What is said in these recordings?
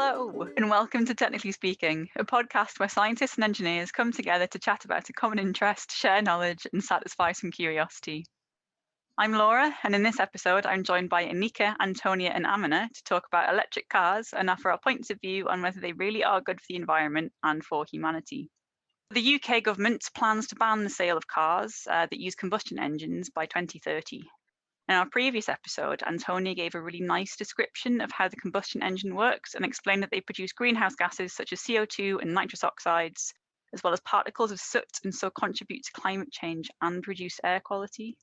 Hello, and welcome to Technically Speaking, a podcast where scientists and engineers come together to chat about a common interest, share knowledge, and satisfy some curiosity. I'm Laura, and in this episode, I'm joined by Aneeqa, Antonia, and Amina to talk about electric cars and offer our points of view on whether they really are good for the environment and for humanity. The UK government plans to ban the sale of cars that use combustion engines by 2030. In our previous episode, Antonia gave a really nice description of how the combustion engine works and explained that they produce greenhouse gases such as CO2 and nitrous oxides, as well as particles of soot, and so contribute to climate change and reduce air quality.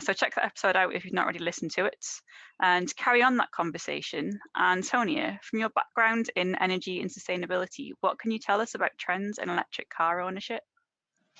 So check that episode out if you've not already listened to it. And to carry on that conversation, Antonia, from your background in energy and sustainability, what can you tell us about trends in electric car ownership?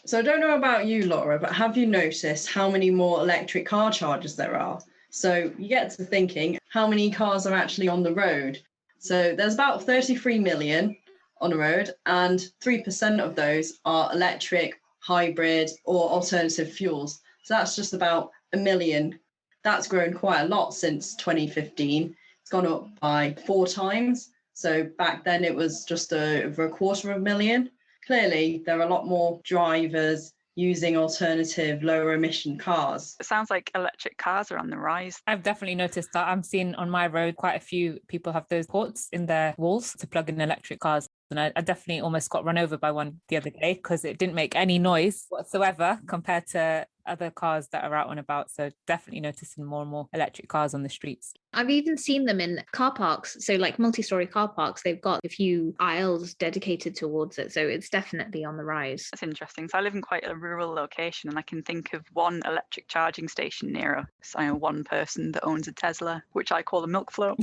So I don't know about you, Laura, but have you noticed how many more electric car chargers there are? So you get to thinking, how many cars are actually on the road? So there's about 33 million on the road, and 3% of those are electric, hybrid, or alternative fuels. So that's just about a million. That's grown quite a lot since 2015. It's gone up by 4 times. So back then it was just over 250,000. Clearly, there are a lot more drivers using alternative, lower emission cars. It sounds like electric cars are on the rise. I've definitely noticed that. I'm seeing on my road quite a few people have those ports in their walls to plug in electric cars. And I definitely almost got run over by one the other day because it didn't make any noise whatsoever compared to other cars that are out and about. So definitely noticing more and more electric cars on the streets. I've even seen them in car parks. So like multi-story car parks, they've got a few aisles dedicated towards it. So it's definitely on the rise. That's interesting. So I live in quite a rural location and I can think of one electric charging station near us. I know one person that owns a Tesla, which I call a milk float.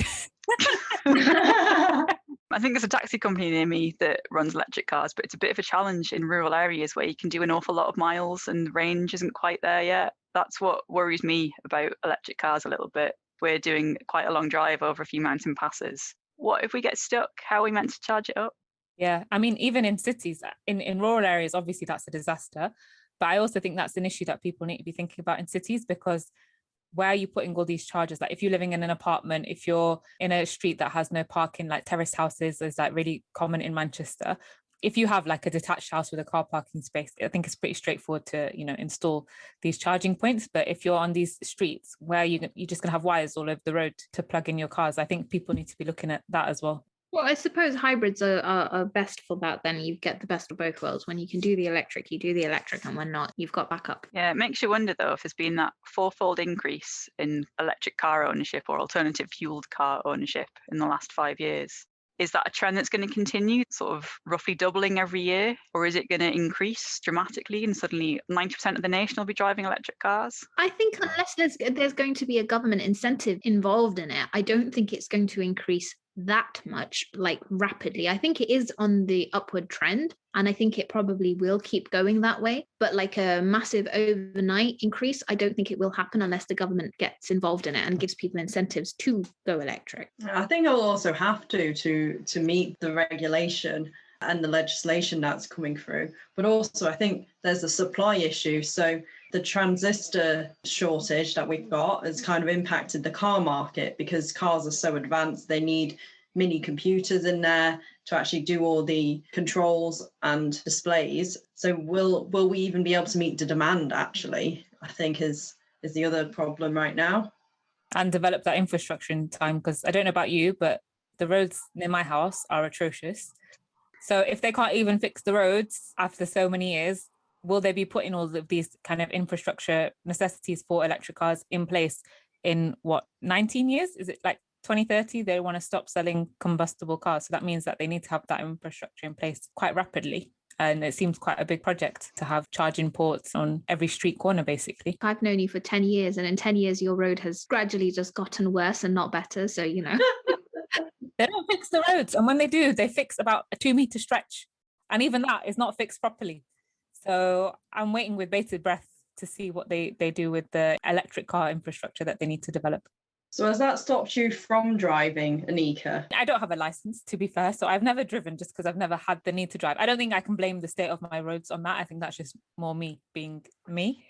I think there's a taxi company near me that runs electric cars, but it's a bit of a challenge in rural areas where you can do an awful lot of miles and the range isn't quite there yet. That's what worries me about electric cars a little bit. We're doing quite a long drive over a few mountain passes. What if we get stuck? How are we meant to charge it up? Yeah, I mean, even in cities, in rural areas, obviously that's a disaster. But I also think that's an issue that people need to be thinking about in cities, because where are you putting all these charges? Like if you're living in an apartment, if you're in a street that has no parking, like terraced houses is like really common in Manchester. If you have like a detached house with a car parking space, I think it's pretty straightforward to, install these charging points. But if you're on these streets where you're just going to have wires all over the road to plug in your cars, I think people need to be looking at that as well. Well, I suppose hybrids are best for that. Then you get the best of both worlds. When you can do the electric, you do the electric, and when not, you've got backup. Yeah, it makes you wonder though if there's been that fourfold increase in electric car ownership or alternative fueled car ownership in the last 5 years. Is that a trend that's going to continue, sort of roughly doubling every year? Or is it going to increase dramatically and suddenly 90% of the nation will be driving electric cars? I think unless there's going to be a government incentive involved in it, I don't think it's going to increase that much, like rapidly. I think it is on the upward trend, and I think it probably will keep going that way. But like a massive overnight increase, I don't think it will happen unless the government gets involved in it and gives people incentives to go electric. I think it'll also have to meet the regulation and the legislation that's coming through. But also I think there's a supply issue. So the transistor shortage that we've got has kind of impacted the car market because cars are so advanced. They need mini computers in there to actually do all the controls and displays. So will we even be able to meet the demand, actually, I think is the other problem right now. And develop that infrastructure in time, because I don't know about you, but the roads near my house are atrocious. So if they can't even fix the roads after so many years, will they be putting all of these kind of infrastructure necessities for electric cars in place in 19 years? Is it like 2030? They want to stop selling combustible cars. So that means that they need to have that infrastructure in place quite rapidly. And it seems quite a big project to have charging ports on every street corner, basically. I've known you for 10 years, and in 10 years, your road has gradually just gotten worse and not better. So, They don't fix the roads. And when they do, they fix about a 2-meter stretch. And even that is not fixed properly. So I'm waiting with bated breath to see what they do with the electric car infrastructure that they need to develop. So has that stopped you from driving, Aneeqa? I don't have a license, to be fair. So I've never driven just because I've never had the need to drive. I don't think I can blame the state of my roads on that. I think that's just more me being me.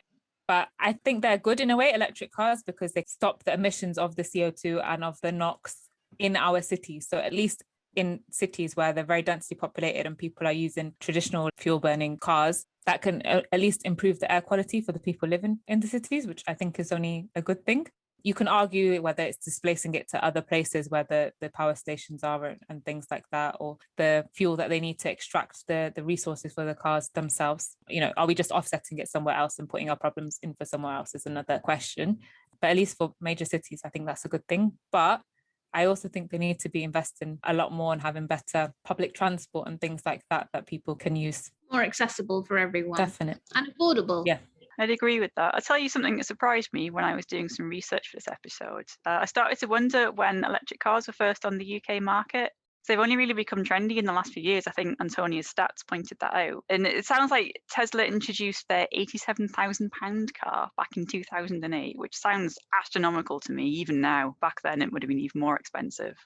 But I think they're good in a way, electric cars, because they stop the emissions of the CO2 and of the NOx in our cities. So at least in cities where they're very densely populated and people are using traditional fuel burning cars, that can at least improve the air quality for the people living in the cities, which I think is only a good thing. You can argue whether it's displacing it to other places where the power stations are and things like that, or the fuel that they need to extract the resources for the cars themselves. Are we just offsetting it somewhere else and putting our problems in for somewhere else is another question. But at least for major cities, I think that's a good thing. But I also think they need to be investing a lot more in having better public transport and things like that people can use. More accessible for everyone. Definitely. And affordable. Yeah. I'd agree with that. I'll tell you something that surprised me when I was doing some research for this episode. I started to wonder when electric cars were first on the UK market. So they've only really become trendy in the last few years. I think Antonia's stats pointed that out. And it sounds like Tesla introduced their £87,000 car back in 2008, which sounds astronomical to me even now. Back then, it would have been even more expensive.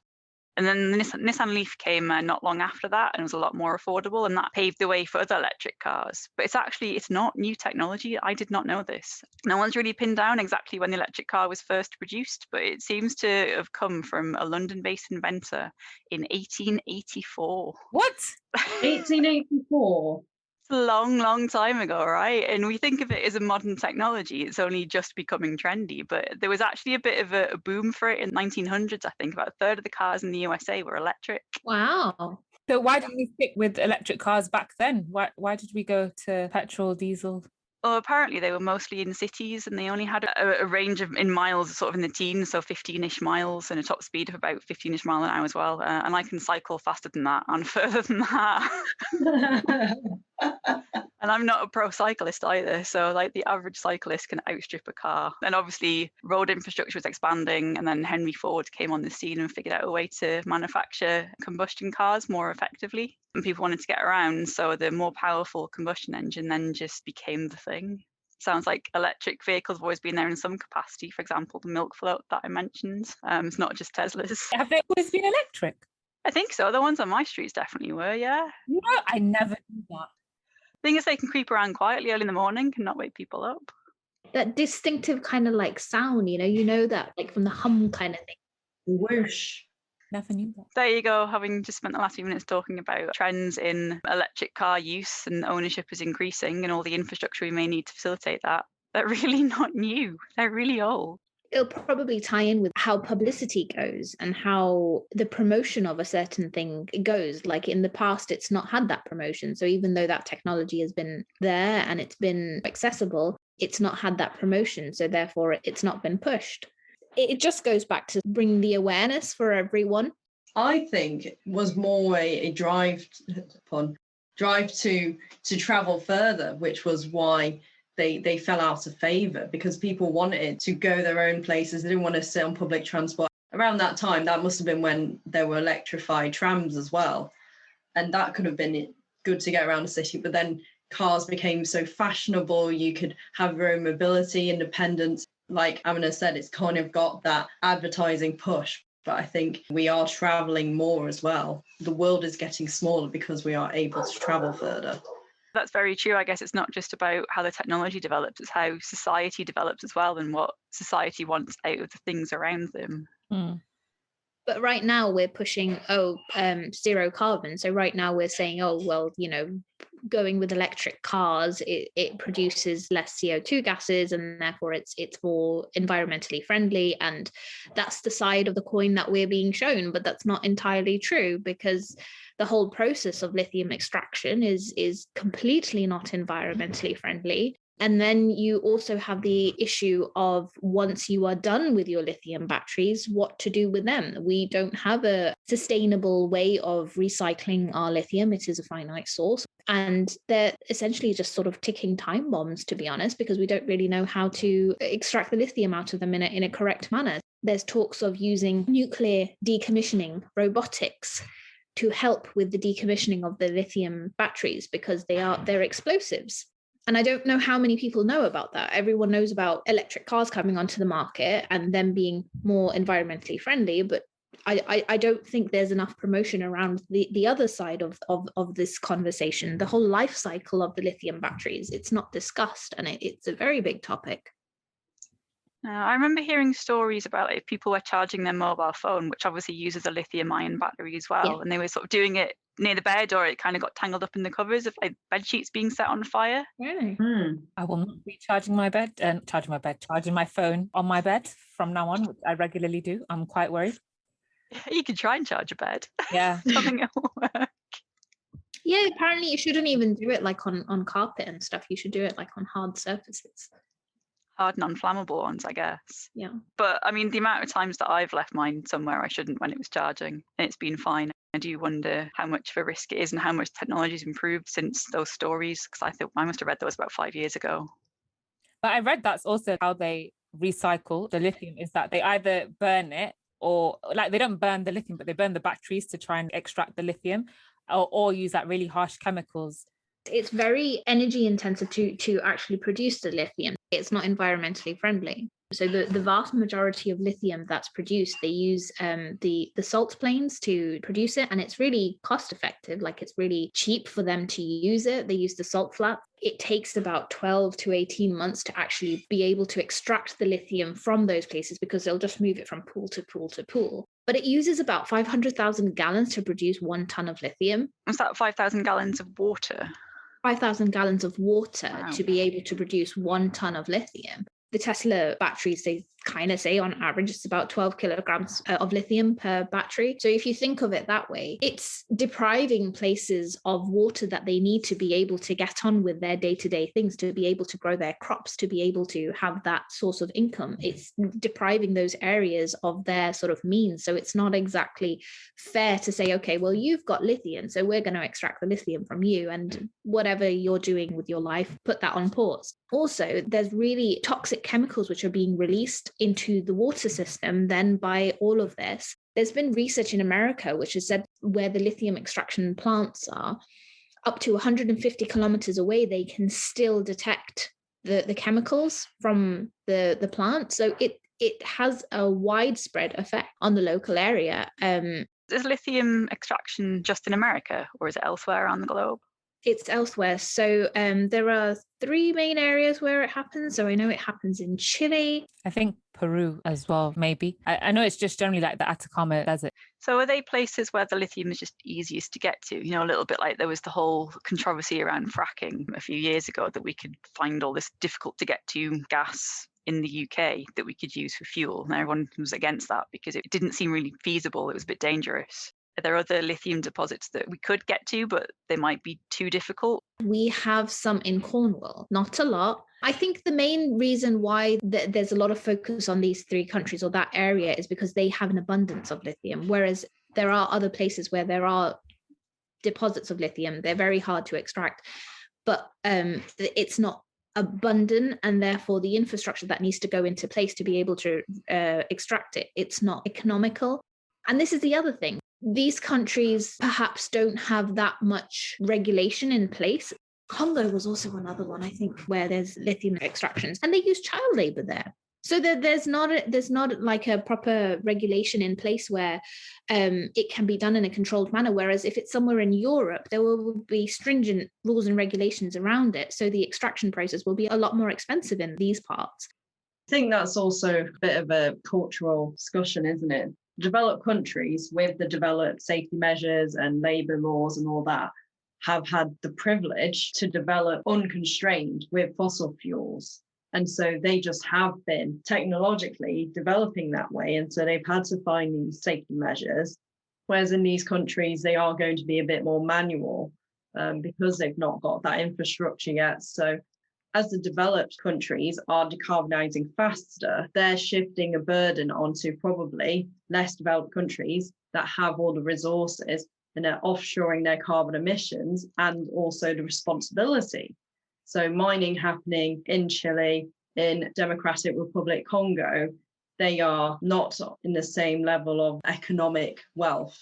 And then the Nissan Leaf came not long after that, and it was a lot more affordable, and that paved the way for other electric cars. But it's not new technology. I did not know this. No one's really pinned down exactly when the electric car was first produced, but it seems to have come from a London-based inventor in 1884. What? 1884? It's a long, long time ago, right? And we think of it as a modern technology. It's only just becoming trendy, but there was actually a bit of a boom for it in the 1900s. I think about a third of the cars in the USA were electric. Wow. So why didn't we stick with electric cars back then? Why did we go to petrol, diesel? Well, apparently they were mostly in cities, and they only had a range in miles, sort of in the teens, so 15-ish miles, and a top speed of about 15-ish mile an hour as well. And I can cycle faster than that and further than that. And I'm not a pro cyclist either, so like the average cyclist can outstrip a car. And obviously road infrastructure was expanding, and then Henry Ford came on the scene and figured out a way to manufacture combustion cars more effectively. And people wanted to get around, so the more powerful combustion engine then just became the thing. Sounds like electric vehicles have always been there in some capacity. For example, the milk float that I mentioned. It's not just Teslas. Have they always been electric? I think so. The ones on my streets definitely were, yeah. No, I never knew that. Thing is, they can creep around quietly early in the morning and not wake people up. That distinctive kind of like sound, you know that like from the hum kind of thing. Whoosh. Never knew that. There you go, having just spent the last few minutes talking about trends in electric car use and ownership is increasing and all the infrastructure we may need to facilitate that. They're really not new. They're really old. It'll probably tie in with how publicity goes and how the promotion of a certain thing goes. Like in the past, it's not had that promotion. So even though that technology has been there and it's been accessible, it's not had that promotion. So therefore, it's not been pushed. It just goes back to bring the awareness for everyone. I think it was more a drive to travel further, which was why they fell out of favour, because people wanted to go their own places. They didn't want to sit on public transport. Around that time, that must have been when there were electrified trams as well. And that could have been good to get around the city. But then cars became so fashionable. You could have your own mobility, independence. Like Amina said, it's kind of got that advertising push. But I think we are travelling more as well. The world is getting smaller because we are able to travel further. That's very true. I guess it's not just about how the technology develops, it's how society develops as well and what society wants out of the things around them. Mm. But right now we're pushing, zero carbon. So right now we're saying, going with electric cars, it produces less CO2 gases and therefore it's more environmentally friendly. And that's the side of the coin that we're being shown. But that's not entirely true, because the whole process of lithium extraction is completely not environmentally friendly. And then you also have the issue of once you are done with your lithium batteries, what to do with them. We don't have a sustainable way of recycling our lithium. It is a finite source. And they're essentially just sort of ticking time bombs, to be honest, because we don't really know how to extract the lithium out of them in a correct manner. There's talks of using nuclear decommissioning robotics to help with the decommissioning of the lithium batteries, because they're explosives. And I don't know how many people know about that. Everyone knows about electric cars coming onto the market and them being more environmentally friendly, but I don't think there's enough promotion around the other side of this conversation, the whole life cycle of the lithium batteries. It's not discussed, and it's a very big topic. I remember hearing stories about if people were charging their mobile phone, which obviously uses a lithium-ion battery as well, and they were sort of doing it near the bed, or it kind of got tangled up in the covers of like bed sheets being set on fire. Really? I will not be charging my phone on my bed from now on, which I regularly do. I'm quite worried. You could try and charge a bed. Yeah. Something it will work. Yeah, apparently you shouldn't even do it like on carpet and stuff. You should do it like on hard surfaces. Hard, non-flammable ones, I guess. Yeah. But I mean, the amount of times that I've left mine somewhere I shouldn't when it was charging, and it's been fine. I do wonder how much of a risk it is and how much technology's improved since those stories, because I think I must have read those about 5 years ago. But I read that's also how they recycle the lithium, is that they either burn it, or like they don't burn the lithium, but they burn the batteries to try and extract the lithium, or use that really harsh chemicals. It's very energy intensive to actually produce the lithium. It's not environmentally friendly. So the vast majority of lithium that's produced, they use the salt plains to produce it, and it's really cost effective. Like it's really cheap for them to use it. They use the salt flat. It takes about 12 to 18 months to actually be able to extract the lithium from those places, because they'll just move it from pool to pool to pool. But it uses about 500,000 gallons to produce 1 ton of lithium. Was that 5,000 gallons of water? 5,000 gallons of water Wow. to be able to produce 1 ton of lithium. The Tesla batteries, they kind of say on average it's about 12 kilograms of lithium per battery. So if you think of it that way, it's depriving places of water that they need to be able to get on with their day-to-day things, to be able to grow their crops, to be able to have that source of income. It's depriving those areas of their sort of means. So it's not exactly fair to say, okay, well, you've got lithium, so we're going to extract the lithium from you, and whatever you're doing with your life, put that on pause. Also, there's really toxic chemicals which are being released into the water system then by all of this. There's been research in America which has said where the lithium extraction plants are, up to 150 kilometers away, they can still detect the chemicals from the plant. So it has a widespread effect on the local area. Is lithium extraction just in America, or is it elsewhere around the globe? It's elsewhere. So there are 3 main areas where it happens. So I know it happens in Chile. I think Peru as well, maybe. I know it's just generally like the Atacama Desert. So are they places where the lithium is just easiest to get to? You know, a little bit like there was the whole controversy around fracking a few years ago, that we could find all this difficult to get to gas in the UK that we could use for fuel. And everyone was against that because it didn't seem really feasible. It was a bit dangerous. Are there other lithium deposits that we could get to, but they might be too difficult? We have some in Cornwall, not a lot. I think the main reason why there's a lot of focus on these 3 countries or that area is because they have an abundance of lithium, whereas there are other places where there are deposits of lithium. They're very hard to extract, but it's not abundant, and therefore the infrastructure that needs to go into place to be able to extract it, it's not economical. And this is the other thing. These countries perhaps don't have that much regulation in place. Congo was also another one, I think, where there's lithium extractions, and they use child labor there. So there's not like a proper regulation in place where it can be done in a controlled manner. Whereas if it's somewhere in Europe, there will be stringent rules and regulations around it. So the extraction process will be a lot more expensive in these parts. I think that's also a bit of a cultural discussion, isn't it? Developed countries with the developed safety measures and labour laws and all that have had the privilege to develop unconstrained with fossil fuels. And so they just have been technologically developing that way. And so they've had to find these safety measures. Whereas in these countries, they are going to be a bit more manual because they've not got that infrastructure yet. So as the developed countries are decarbonising faster, they're shifting a burden onto probably less developed countries that have all the resources and they're offshoring their carbon emissions and also the responsibility. So mining happening in Chile, in Democratic Republic Congo, they are not in the same level of economic wealth.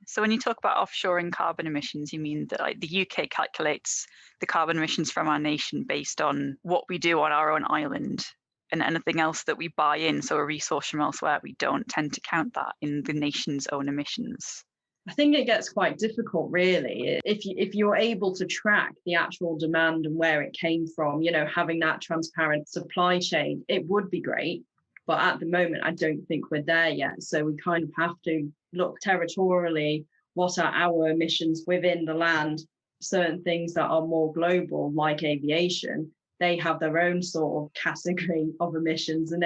So when you talk about offshoring carbon emissions, you mean that like the UK calculates the carbon emissions from our nation based on what we do on our own island, and anything else that we buy in, so a resource from elsewhere, we don't tend to count that in the nation's own emissions. I think it gets quite difficult, really. If you're able to track the actual demand and where it came from, having that transparent supply chain, it would be great. But at the moment, I don't think we're there yet. So we kind of have to look territorially, what are our emissions within the land? Certain things that are more global, like aviation, they have their own sort of category of emissions, and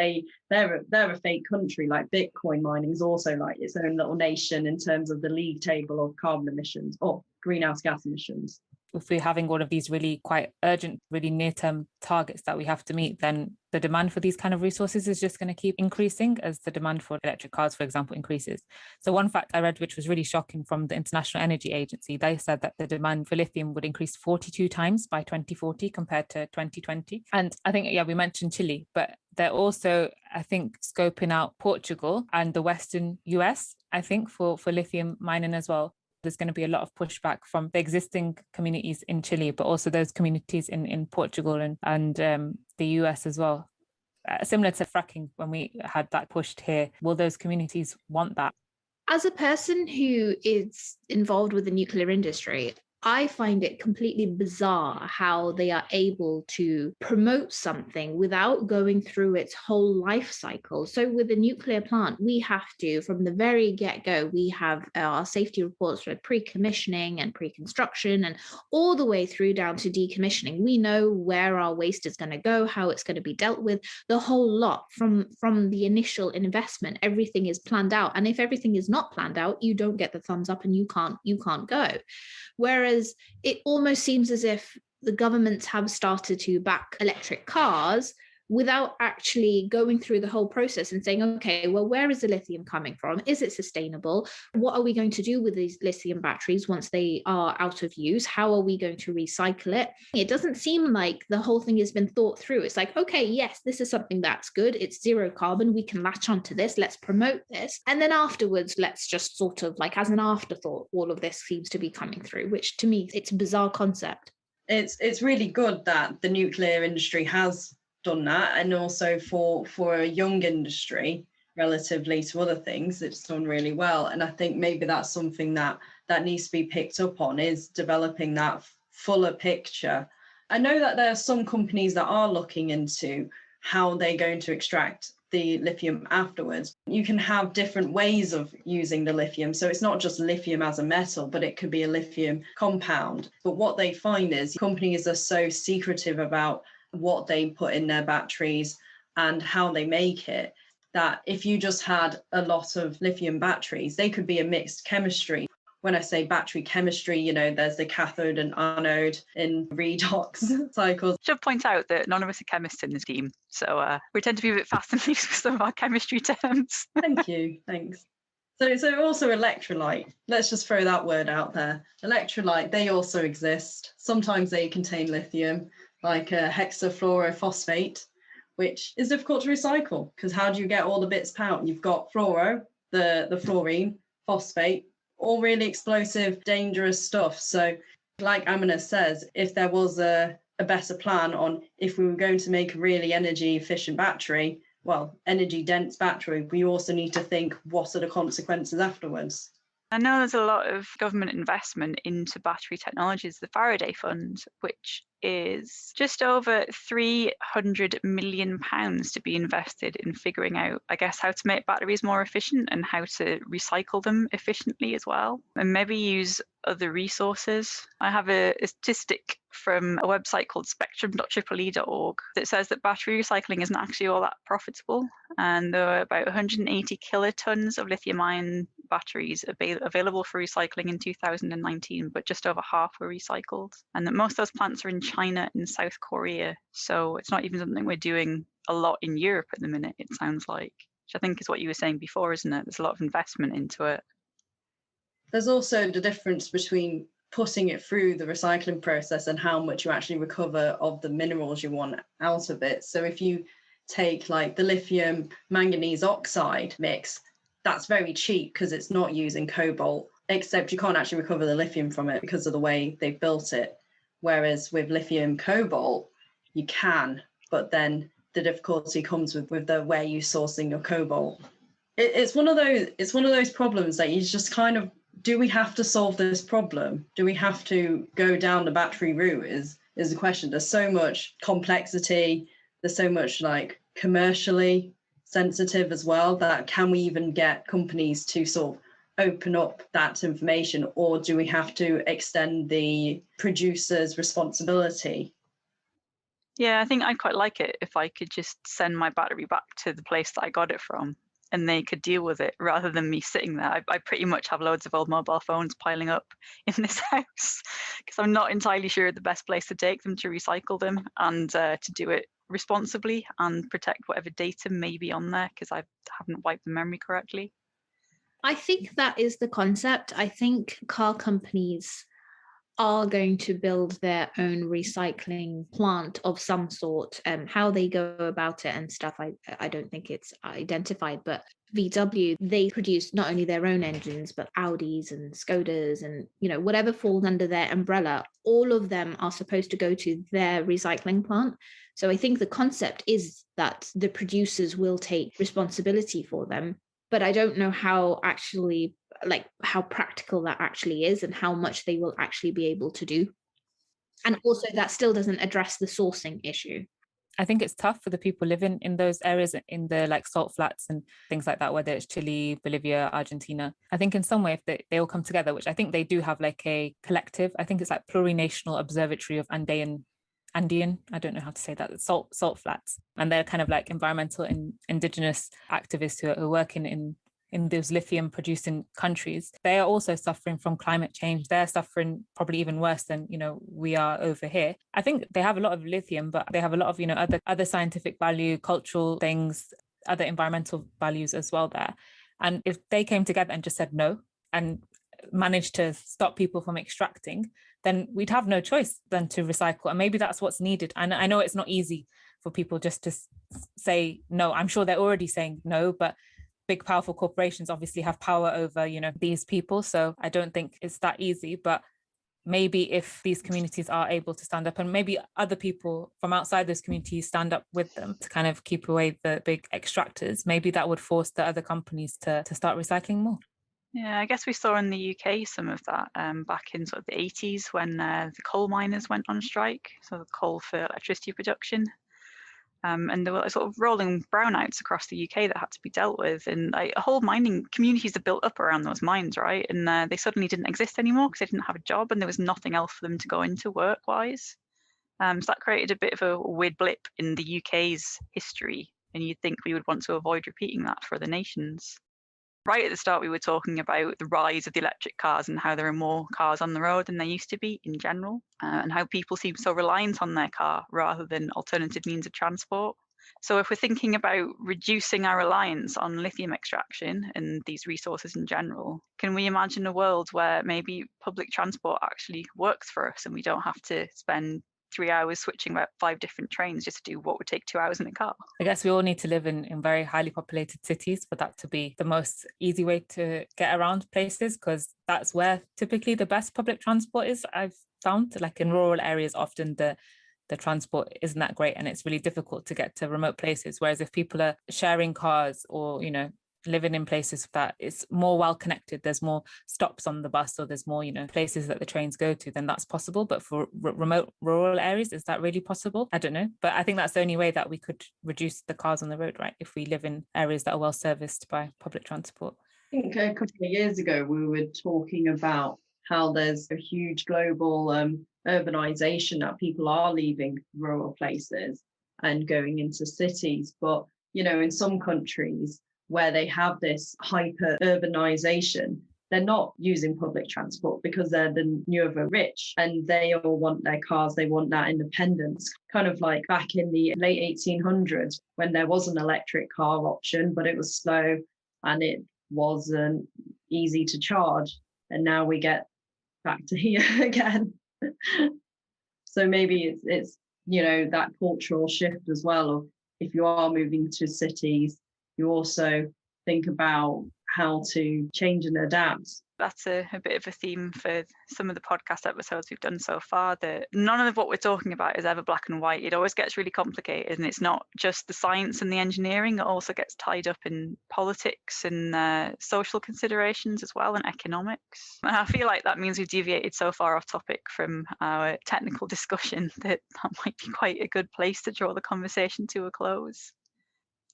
they're a fake country. Like Bitcoin mining is also like its own little nation in terms of the league table of carbon emissions or greenhouse gas emissions. If we're having all of these really quite urgent, really near-term targets that we have to meet, then the demand for these kind of resources is just going to keep increasing as the demand for electric cars, for example, increases. So one fact I read, which was really shocking, from the International Energy Agency, they said that the demand for lithium would increase 42 times by 2040 compared to 2020. And I think, we mentioned Chile, but they're also, I think, scoping out Portugal and the Western US, I think, for lithium mining as well. There's going to be a lot of pushback from the existing communities in Chile, but also those communities in Portugal and the US as well. Similar to fracking, when we had that pushed here, will those communities want that? As a person who is involved with the nuclear industry, I find it completely bizarre how they are able to promote something without going through its whole life cycle. So with a nuclear plant, we have to, from the very get-go, we have our safety reports for pre-commissioning and pre-construction and all the way through down to decommissioning. We know where our waste is going to go, how it's going to be dealt with, the whole lot from the initial investment. Everything is planned out. And if everything is not planned out, you don't get the thumbs up and you can't go. Whereas it almost seems as if the governments have started to back electric cars without actually going through the whole process and saying, okay, well, where is the lithium coming from? Is it sustainable? What are we going to do with these lithium batteries once they are out of use? How are we going to recycle it? It doesn't seem like the whole thing has been thought through. It's like, okay, yes, this is something that's good. It's zero carbon. We can latch onto this. Let's promote this. And then afterwards, let's just sort of like as an afterthought, all of this seems to be coming through, which to me, it's a bizarre concept. It's really good that the nuclear industry has done that, and also for a young industry relatively to other things, it's done really well. And I think maybe that's something that needs to be picked up on, is developing that fuller picture. I know that there are some companies that are looking into how they're going to extract the lithium afterwards. You can have different ways of using the lithium. So it's not just lithium as a metal, but it could be a lithium compound. But what they find is companies are so secretive about what they put in their batteries and how they make it, that if you just had a lot of lithium batteries, they could be a mixed chemistry. When I say battery chemistry, there's the cathode and anode in redox cycles. Should point out that none of us are chemists in this team, so we tend to be a bit fast and loose with some of our chemistry terms. Thank you, thanks. So also electrolyte, let's just throw that word out there. Electrolyte, they also exist. Sometimes they contain lithium, like a hexafluorophosphate, which is difficult to recycle, because how do you get all the bits out? You've got fluoro, the fluorine, phosphate, all really explosive, dangerous stuff. So like Amina says, if there was a better plan on if we were going to make a really energy efficient battery, well, energy dense battery, we also need to think, what are the consequences afterwards? I know there's a lot of government investment into battery technologies, the Faraday Fund, which is just over £300 million to be invested in figuring out, I guess, how to make batteries more efficient and how to recycle them efficiently as well, and maybe use other resources. I have a statistic from a website called spectrum.eee.org that says that battery recycling isn't actually all that profitable, and there are about 180 kilotons of lithium-ion batteries available for recycling in 2019, but just over half were recycled, and that most of those plants are in China and South Korea. So it's not even something we're doing a lot in Europe at the minute, it sounds like, which I think is what you were saying before, isn't it? There's a lot of investment into it. There's also the difference between putting it through the recycling process and how much you actually recover of the minerals you want out of it. So if you take like the lithium manganese oxide mix, that's very cheap because it's not using cobalt, except you can't actually recover the lithium from it because of the way they've built it. Whereas with lithium cobalt, you can, but then the difficulty comes with the way you're sourcing your cobalt. It's one of those problems that you just kind of do we have to solve this problem? Do we have to go down the battery route is the question. There's so much complexity. There's so much like commercially sensitive as well, that can we even get companies to sort of open up that information, or do we have to extend the producer's responsibility? Yeah, I think I'd quite like it if I could just send my battery back to the place that I got it from and they could deal with it rather than me sitting there. I pretty much have loads of old mobile phones piling up in this house because I'm not entirely sure the best place to take them to recycle them and to do it responsibly and protect whatever data may be on there because I haven't wiped the memory correctly. I think that is the concept. I think car companies are going to build their own recycling plant of some sort. How they go about it and stuff, I don't think it's identified, but VW, they produce not only their own engines, but Audis and Skodas and, you know, whatever falls under their umbrella, all of them are supposed to go to their recycling plant. So I think the concept is that the producers will take responsibility for them, but I don't know how actually, like how practical that actually is and how much they will actually be able to do. And also that still doesn't address the sourcing issue. I think it's tough for the people living in those areas, in the like salt flats and things like that, whether it's Chile, Bolivia, Argentina. I think in some way, if they all come together, which I think they do have like a collective, I think it's like Plurinational Observatory of Andean, I don't know how to say that, salt flats. And they're kind of like environmental and indigenous activists who are working in those lithium producing countries. They are also suffering from climate change. They're suffering probably even worse than, you know, we are over here. I think they have a lot of lithium, but they have a lot of, you know, other scientific value, cultural things, other environmental values as well there. And if they came together and just said no and managed to stop people from extracting, then we'd have no choice than to recycle. And maybe that's what's needed. And I know it's not easy for people just to say no. I'm sure they're already saying no, but big powerful corporations obviously have power over, you know, these people. So I don't think it's that easy, but maybe if these communities are able to stand up and maybe other people from outside those communities stand up with them to kind of keep away the big extractors, maybe that would force the other companies to start recycling more. Yeah, I guess we saw in the UK some of that back in sort of the 80s when the coal miners went on strike, so the coal for electricity production. And there were sort of rolling brownouts across the UK that had to be dealt with, and whole mining communities are built up around those mines, right? And they suddenly didn't exist anymore because they didn't have a job and there was nothing else for them to go into work-wise. So that created a bit of a weird blip in the UK's history, and you'd think we would want to avoid repeating that for other nations. Right at the start, we were talking about the rise of the electric cars and how there are more cars on the road than there used to be in general, and how people seem so reliant on their car rather than alternative means of transport. So if we're thinking about reducing our reliance on lithium extraction and these resources in general, can we imagine a world where maybe public transport actually works for us and we don't have to spend 3 hours switching about 5 different trains just to do what would take 2 hours in a car? I guess we all need to live in very highly populated cities for that to be the most easy way to get around places, because that's where typically the best public transport is. I've found, like in rural areas, often the transport isn't that great and it's really difficult to get to remote places. Whereas if people are sharing cars or, you know, living in places that it's more well connected, there's more stops on the bus or there's more, you know, places that the trains go to, then that's possible. But for remote rural areas, is that really possible? I don't know, but I think that's the only way that we could reduce the cars on the road, right? If we live in areas that are well serviced by public transport. I think a couple of years ago we were talking about how there's a huge global urbanization, that people are leaving rural places and going into cities. But, you know, in some countries where they have this hyper urbanization, they're not using public transport because they're the newer rich and they all want their cars. They want that independence, kind of like back in the late 1800s when there was an electric car option, but it was slow and it wasn't easy to charge. And now we get back to here again. So maybe it's, you know, that cultural shift as well of if you are moving to cities, you also think about how to change and adapt That's a bit of a theme for some of the podcast episodes we've done so far, that none of what we're talking about is ever black and white. It always gets really complicated, and it's not just the science and the engineering, it also gets tied up in politics and social considerations as well, and economics. And I feel like that means we've deviated so far off topic from our technical discussion that might be quite a good place to draw the conversation to a close.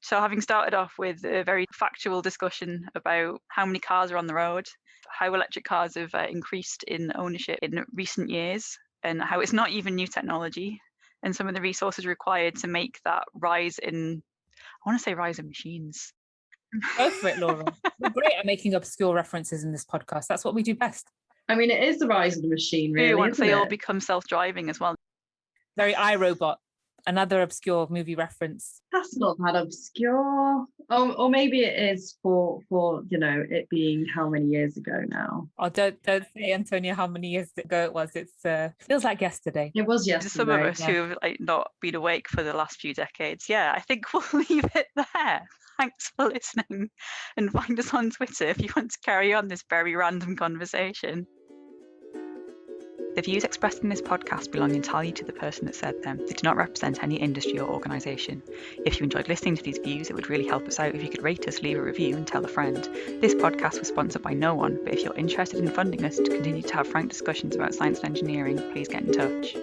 So having started off with a very factual discussion about how many cars are on the road, how electric cars have increased in ownership in recent years, and how it's not even new technology, and some of the resources required to make that rise in machines. Go for it, Laura. We're great at making obscure references in this podcast. That's what we do best. I mean, it is the rise of the machine, really. Once isn't they all it? become self-driving as well. Very iRobot, another obscure movie reference. That's not that obscure. Or maybe it is for it being how many years ago now. Oh, don't say, Antonia, how many years ago it was. It's feels like yesterday. It was yesterday. Some of us who have not been awake for the last few decades, I think we'll leave it there. Thanks for listening, and find us on Twitter if you want to carry on this very random conversation. The views expressed in this podcast belong entirely to the person that said them. They do not represent any industry or organisation. If you enjoyed listening to these views, it would really help us out if you could rate us, leave a review and tell a friend. This podcast was sponsored by no one, but if you're interested in funding us to continue to have frank discussions about science and engineering, please get in touch.